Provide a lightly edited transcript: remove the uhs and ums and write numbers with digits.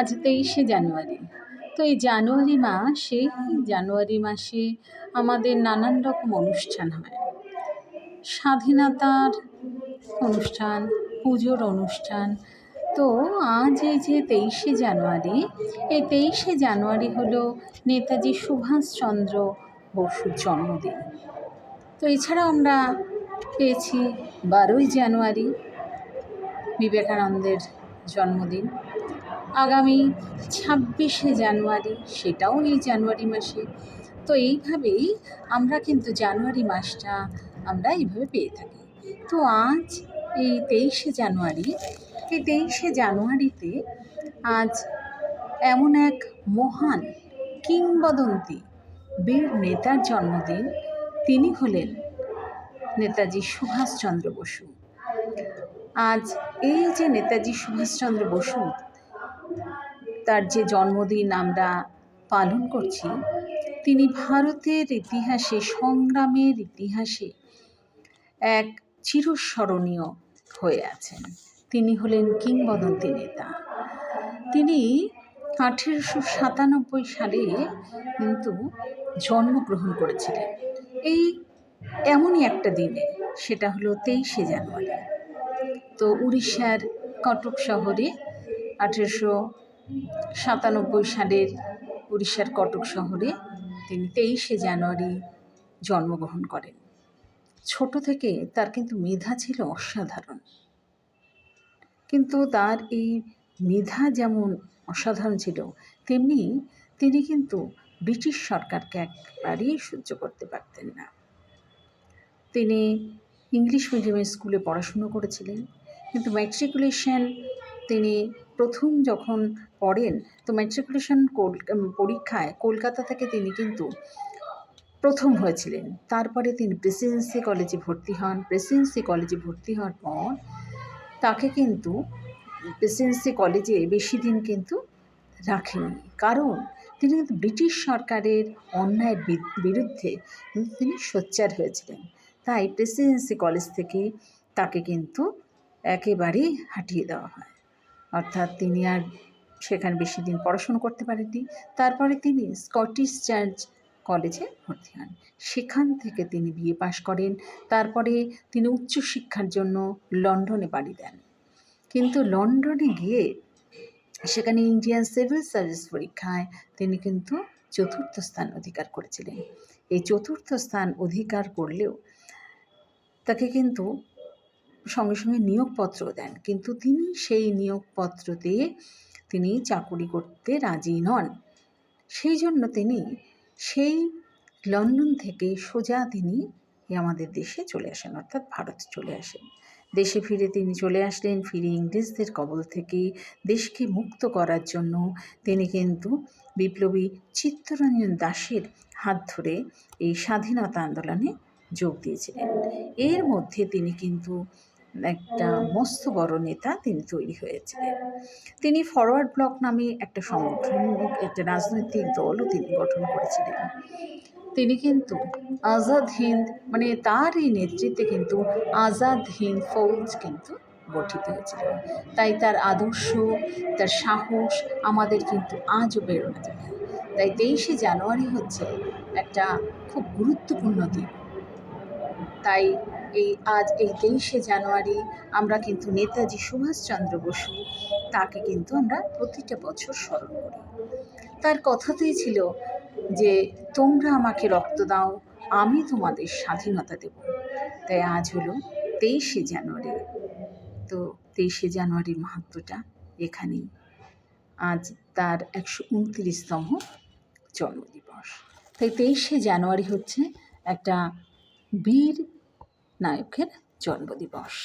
আজ 23শে জানুয়ারি। তো এই জানুয়ারি মাসে আমাদের নানান রকম অনুষ্ঠান হয়। স্বাধীনতার অনুষ্ঠান, পুজোর অনুষ্ঠান। তো আজ এই যে 23শে জানুয়ারি, এই 23শে জানুয়ারি হলো নেতাজি সুভাষচন্দ্র বসুর জন্মদিন। তো এছাড়াও আমরা পেয়েছি 12ই জানুয়ারি, বিবেকানন্দের জন্মদিন। আগামী 26শে জানুয়ারি, সেটাও এই জানুয়ারি মাসে। তো এইভাবেই আমরা কিন্তু জানুয়ারি মাসটা আমরা এইভাবে পেয়ে থাকি। তো আজ এই 23শে জানুয়ারি, এই 23শে জানুয়ারিতে আজ এমন এক মহান কিংবদন্তি বীর নেতার জন্মদিন। তিনি হলেন নেতাজি সুভাষচন্দ্র বসু। আজ এই যে নেতাজি সুভাষচন্দ্র বসু, তার যে জন্মদিন আমরা পালন করছি, তিনি ভারতের ইতিহাসে, সংগ্রামের ইতিহাসে এক চিরস্মরণীয় হয়ে আছেন। তিনি হলেন কিংবদন্তি নেতা। তিনি 1897 সালে কিন্তু জন্মগ্রহণ করেছিলেন এই এমনই একটা দিনে, সেটা হলো 23শে জানুয়ারি। তো উড়িষ্যার কটক শহরে 1897 সালের উড়িষ্যার কটক শহরে তিনি 23শে জানুয়ারি জন্মগ্রহণ করেন। ছোট থেকে তার কিন্তু মেধা ছিল অসাধারণ, কিন্তু তার এই মেধা যেমন অসাধারণ ছিল, তেমনি তিনি কিন্তু ব্রিটিশ সরকারকে একেবারেই সহ্য করতে পারতেন না। তিনি ইংলিশ মিডিয়ামের স্কুলে পড়াশুনো করেছিলেন, কিন্তু ম্যাট্রিকুলেশন তিনি প্রথম যখন পড়েন, তো ম্যাট্রিকুলেশন পরীক্ষায় কলকাতা থেকে তিনি কিন্তু প্রথম হয়েছিলেন। তারপরে তিনি প্রেসিডেন্সি কলেজে ভর্তি হন। প্রেসিডেন্সি কলেজে ভর্তি হওয়ার পর তাকে কিন্তু প্রেসিডেন্সি কলেজে বেশি দিন কিন্তু রাখেনি, কারণ তিনি কিন্তু ব্রিটিশ সরকারের অন্যায়ের বিরুদ্ধে তিনি সোচ্চার হয়েছিলেন। তাই প্রেসিডেন্সি কলেজ থেকে তাকে কিন্তু একেবারেই হটিয়ে দেওয়া হয়, অর্থাৎ তিনি আর সেখানে বেশি দিন পড়াশুনো করতে পারেননি। তারপরে তিনি স্কটিশ চার্চ কলেজে ভর্তি হন। সেখান থেকে তিনি বিএ পাশ করেন। তারপরে তিনি উচ্চশিক্ষার জন্য লন্ডনে পাড়ি দেন, কিন্তু লন্ডনে গিয়ে সেখানে ইন্ডিয়ান সিভিল সার্ভিস পরীক্ষায় তিনি কিন্তু 4র্থ স্থান অধিকার করেছিলেন। এই 4র্থ স্থান অধিকার করলেও তাকে কিন্তু সঙ্গে সঙ্গে নিয়োগপত্র দেন, কিন্তু তিনি সেই নিয়োগপত্র দিয়ে তিনি চাকুরি করতে রাজি নন। সেই জন্য তিনি সেই লন্ডন থেকে সোজা তিনি আমাদের দেশে চলে আসেন, অর্থাৎ ভারতে চলে আসেন। দেশে ফিরে তিনি চলে আসলেন, ফিরে ইংরেজদের কবল থেকে দেশকে মুক্ত করার জন্য তিনি কিন্তু বিপ্লবী চিত্তরঞ্জন দাসের হাত ধরে এই স্বাধীনতা আন্দোলনে যোগ দিয়েছিলেন। এর মধ্যে তিনি কিন্তু একটা মস্ত বড় নেতা তিনি তৈরি হয়েছিলেন। তিনি ফরওয়ার্ড ব্লক নামে একটা সংগঠন, একটা রাজনৈতিক দলও তিনি গঠন করেছিলেন। তিনি কিন্তু আজাদ হিন্দ, মানে তার এই নেতৃত্বে কিন্তু আজাদ হিন্দ ফৌজ কিন্তু গঠিত হয়েছিল। তাই তার আদর্শ, তার সাহস আমাদের কিন্তু আজও প্রেরণা জাগায়। তাই 23শে জানুয়ারি হচ্ছে একটা খুব গুরুত্বপূর্ণ দিন। তাই আজ এই 23শে জানুয়ারি আমরা কিন্তু নেতাজি সুভাষচন্দ্র বসু, তাকে কিন্তু আমরা প্রতিটা বছর স্মরণ করি। তার কথাতেই ছিল যে তোমরা আমাকে রক্ত দাও, আমি তোমাদের স্বাধীনতা দেব। তাই আজ হলো 23শে জানুয়ারি। তো 23শে জানুয়ারির মাহাত্ম্যটা এখানেই। আজ তার 129তম জন্মদিবস। তাই 23শে জানুয়ারি হচ্ছে একটা বীর নায়কের জন্মদিবস।